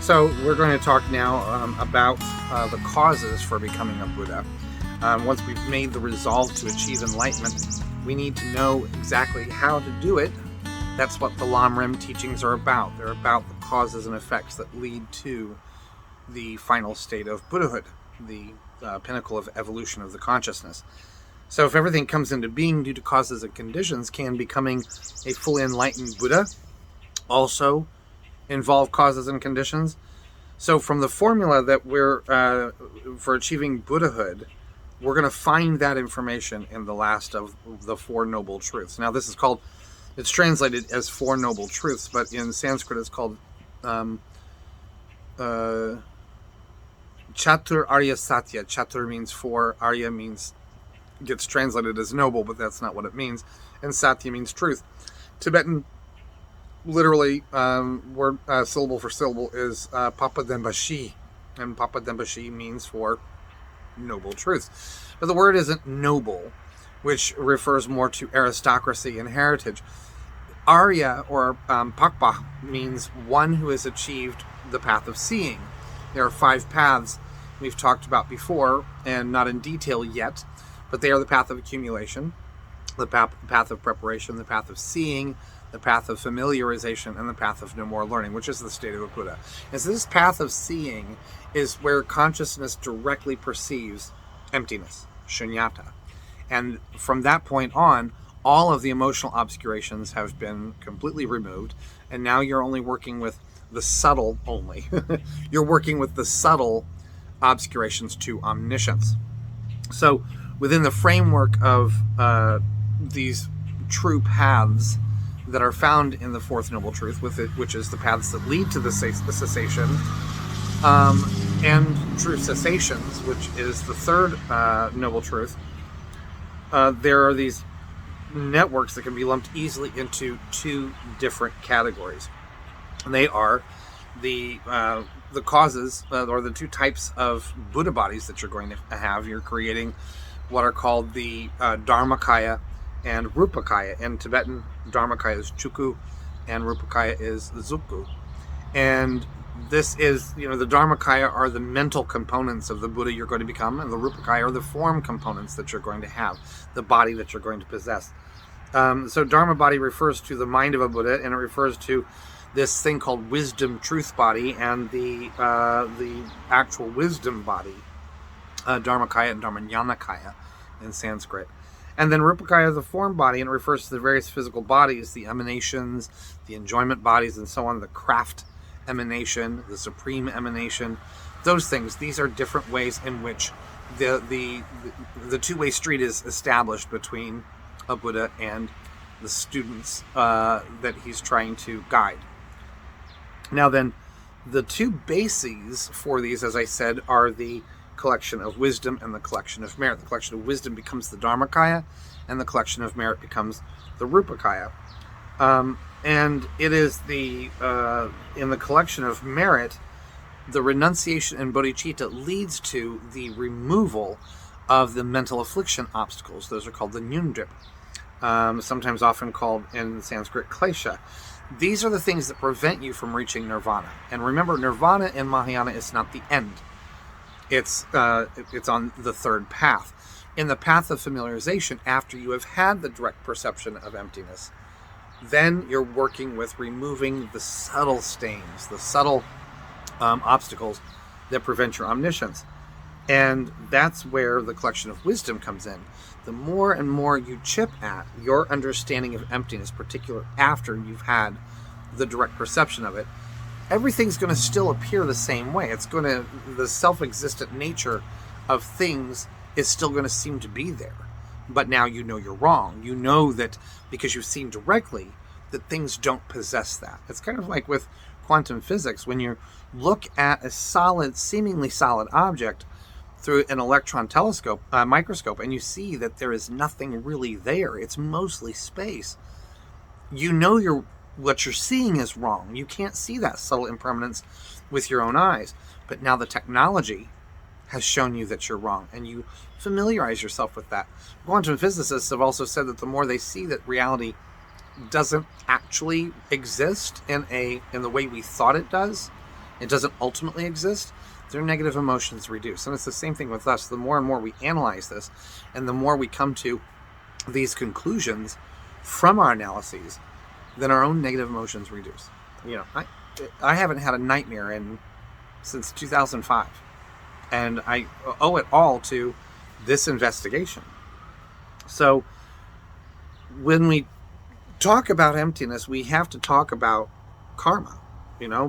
So we're going to talk now about the causes for becoming a Buddha. Once we've made the resolve to achieve enlightenment, we need to know exactly how to do it. That's what the Lamrim teachings are about. They're about the causes and effects that lead to the final state of Buddhahood, the pinnacle of evolution of the consciousness. So if everything comes into being due to causes and conditions, can becoming a fully enlightened Buddha also involve causes and conditions? So from the formula that we're for achieving Buddhahood, we're going to find that information in the last of the Four Noble Truths. Now this is called, it's translated as Four Noble Truths, but in Sanskrit it's called Chatur Arya Satya. Chatur means four, Arya means, gets translated as noble, but that's not what it means, and Satya means truth. Tibetan, literally, word syllable for syllable is Papa Dembashi, and Papa Dembashi means for noble truth. But the word isn't noble, which refers more to aristocracy and heritage. Arya, or Pakpa, means one who has achieved the path of seeing. There are 5 paths we've talked about before, and not in detail yet, but they are the path of accumulation, the path of preparation, the path of seeing, the path of familiarization, and the path of no more learning, which is the state of a Buddha. And so this path of seeing is where consciousness directly perceives emptiness, shunyata. And from that point on, all of the emotional obscurations have been completely removed, and now you're only working with the subtle only. You're working with the subtle obscurations to omniscience. So within the framework of these true paths that are found in the Fourth Noble Truth, which is the paths that lead to the cessation, and true cessations, which is the third Noble Truth, there are these networks that can be lumped easily into 2 different categories. And they are the causes, or the 2 types of Buddha bodies that you're going to have. You're creating what are called the Dharmakaya and Rupakaya. In Tibetan, Dharmakaya is Chuku, and Rupakaya is Zupu. And this is, the Dharmakaya are the mental components of the Buddha you're going to become, and the Rupakaya are the form components that you're going to have, the body that you're going to possess. So Dharma body refers to the mind of a Buddha, and it refers to this thing called wisdom truth body, and the actual wisdom body, Dharmakaya and Dharmanyanakaya in Sanskrit. And then Rupakaya is the form body, and it refers to the various physical bodies, the emanations, the enjoyment bodies, and so on, the craft emanation, the supreme emanation, those things. These are different ways in which the two-way street is established between a Buddha and the students that he's trying to guide. Now then, the 2 bases for these, as I said, are the collection of wisdom and the collection of merit. The collection of wisdom becomes the Dharmakaya, and the collection of merit becomes the Rupakaya. And it is in the collection of merit, the renunciation and bodhicitta leads to the removal of the mental affliction obstacles. Those are called the nyundrip, sometimes often called in Sanskrit klesha. These are the things that prevent you from reaching nirvana. And remember, nirvana in Mahayana is not the end. It's on the third path. In the path of familiarization, after you have had the direct perception of emptiness, then you're working with removing the subtle stains, the subtle obstacles that prevent your omniscience. And that's where the collection of wisdom comes in. The more and more you chip at your understanding of emptiness, particularly after you've had the direct perception of it, everything's going to still appear the same way. The self-existent nature of things is still going to seem to be there. But now you know you're wrong. You know that because you've seen directly that things don't possess that. It's kind of like with quantum physics. When you look at a seemingly solid object through an electron telescope, microscope, and you see that there is nothing really there. It's mostly space. You know what you're seeing is wrong. You can't see that subtle impermanence with your own eyes. But now the technology has shown you that you're wrong, and you familiarize yourself with that. Quantum physicists have also said that the more they see that reality doesn't actually exist in the way we thought it does, it doesn't ultimately exist, their negative emotions reduce. And it's the same thing with us. The more and more we analyze this, and the more we come to these conclusions from our analyses, then our own negative emotions reduce. I haven't had a nightmare since 2005, and I owe it all to this investigation. So when we talk about emptiness, we have to talk about karma,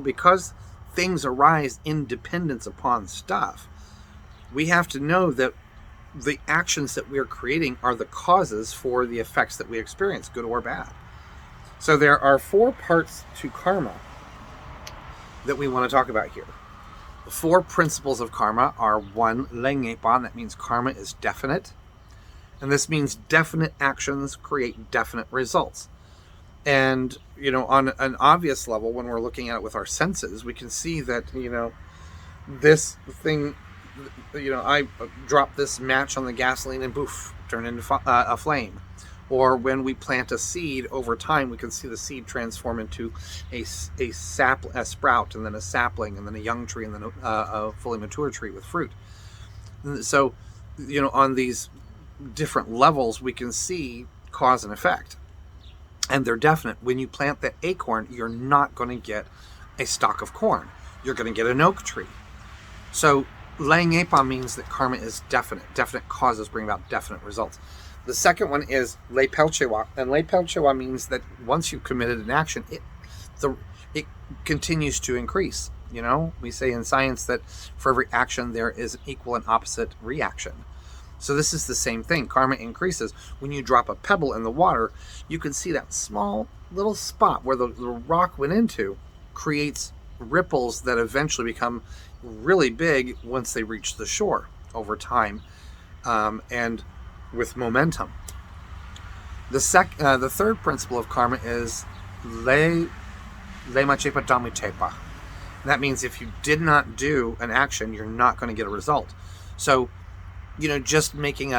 because things arise in dependence upon stuff. We have to know that the actions that we're creating are the causes for the effects that we experience, good or bad. So there are 4 parts to karma that we want to talk about here. The 4 principles of karma are 1, Lengepan, that means karma is definite. And this means definite actions create definite results. And, on an obvious level, when we're looking at it with our senses, we can see that, this thing, I drop this match on the gasoline and poof, turn into a flame. Or when we plant a seed, over time, we can see the seed transform into a sprout, and then a sapling, and then a young tree, and then a fully mature tree with fruit. So, on these different levels, we can see cause and effect. And they're definite. When you plant that acorn, you're not going to get a stalk of corn. You're going to get an oak tree. So, Lengepa means that karma is definite. Definite causes bring about definite results. The second one is Leipelchewa. And Leipelchewa means that once you've committed an action, it continues to increase. We say in science that for every action, there is an equal and opposite reaction. So this is the same thing. Karma increases. When you drop a pebble in the water, you can see that small little spot where the rock went into creates ripples that eventually become really big once they reach the shore over time, and with momentum. The third principle of karma is Lema Chepa Dhamitepa. That means if you did not do an action, you're not going to get a result. So, just making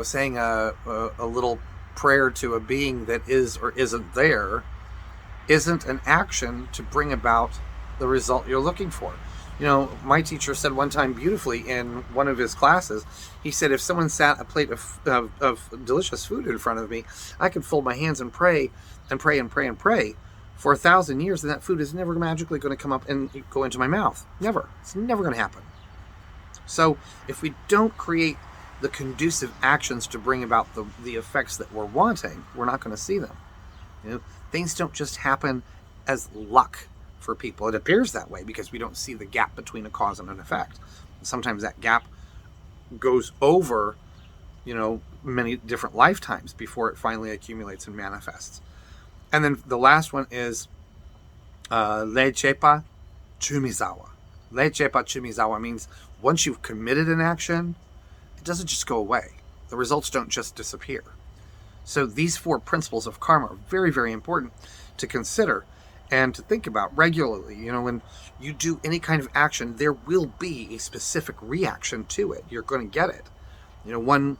saying a little prayer to a being that is or isn't there isn't an action to bring about the result you're looking for. My teacher said one time beautifully in one of his classes, he said, if someone sat a plate of delicious food in front of me, I could fold my hands and pray and pray and pray and pray for 1,000 years, and that food is never magically going to come up and go into my mouth. Never. It's never going to happen. So if we don't create the conducive actions to bring about the effects that we're wanting, we're not going to see them. Things don't just happen as luck for people. It appears that way because we don't see the gap between a cause and an effect. Sometimes that gap goes over, many different lifetimes before it finally accumulates and manifests. And then the last one is Lechepa Chumizawa. Lechepa Chumizawa means once you've committed an action, it doesn't just go away. The results don't just disappear. So these 4 principles of karma are very, very important to consider and to think about regularly. When you do any kind of action, there will be a specific reaction to it. You're going to get it. One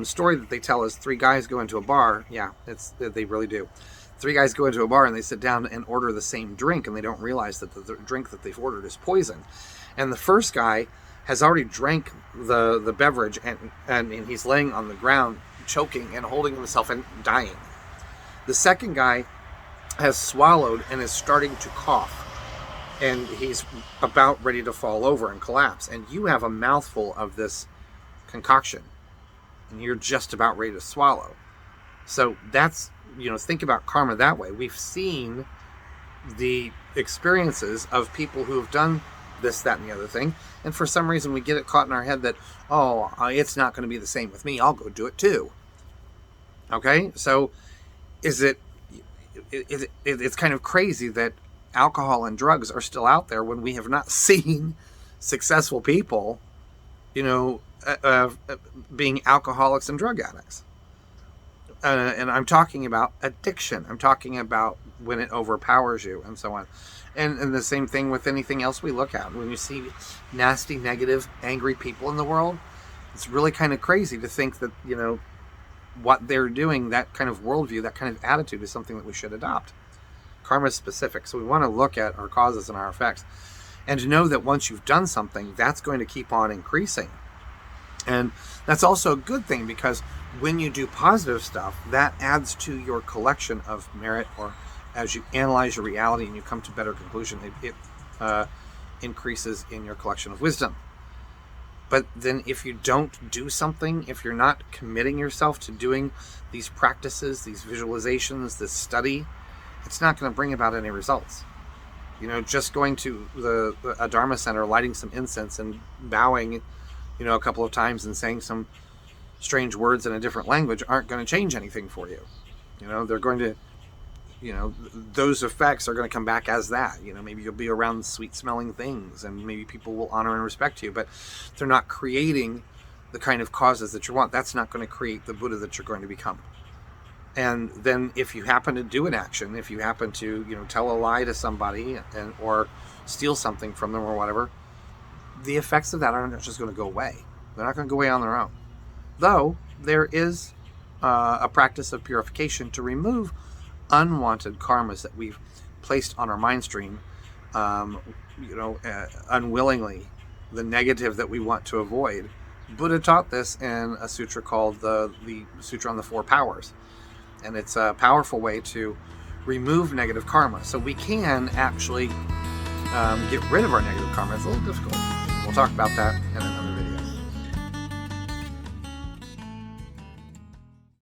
story that they tell is 3 guys go into a bar. Yeah, they really do. 3 guys go into a bar and they sit down and order the same drink, and they don't realize that the drink that they've ordered is poison. And the first guy has already drank the beverage, and he's laying on the ground choking and holding himself and dying. The second guy has swallowed and is starting to cough, and he's about ready to fall over and collapse. And you have a mouthful of this concoction, and you're just about ready to swallow. So that's, think about karma that way. We've seen the experiences of people who have done this, that, and the other thing, and for some reason we get it caught in our head that, it's not going to be the same with me, I'll go do it too. Okay, so it's kind of crazy that alcohol and drugs are still out there when we have not seen successful people, being alcoholics and drug addicts. And I'm talking about addiction. I'm talking about when it overpowers you and so on. And the same thing with anything else we look at. When you see nasty, negative, angry people in the world, it's really kind of crazy to think that, what they're doing, that kind of worldview, that kind of attitude is something that we should adopt. Karma is specific. So we want to look at our causes and our effects. And know that once you've done something, that's going to keep on increasing. And that's also a good thing, because when you do positive stuff, that adds to your collection of merit, or as you analyze your reality and you come to better conclusion, it increases in your collection of wisdom. But then if you don't do something, if you're not committing yourself to doing these practices, these visualizations, this study, it's not going to bring about any results. Just going to a Dharma center, lighting some incense and bowing, a couple of times and saying some strange words in a different language aren't going to change anything for you. They're going to, those effects are going to come back as that. Maybe you'll be around sweet smelling things and maybe people will honor and respect you, but they're not creating the kind of causes that you want. That's not going to create the Buddha that you're going to become. And then if you happen to do an action, if you happen to, tell a lie to somebody or steal something from them or whatever, the effects of that aren't just going to go away. They're not going to go away on their own. Though there is a practice of purification to remove unwanted karmas that we've placed on our mind stream, unwillingly, the negative that we want to avoid. Buddha taught this in a sutra called the Sutra on the Four Powers. And it's a powerful way to remove negative karma. So we can actually get rid of our negative karma. It's a little difficult. We'll talk about that in another video.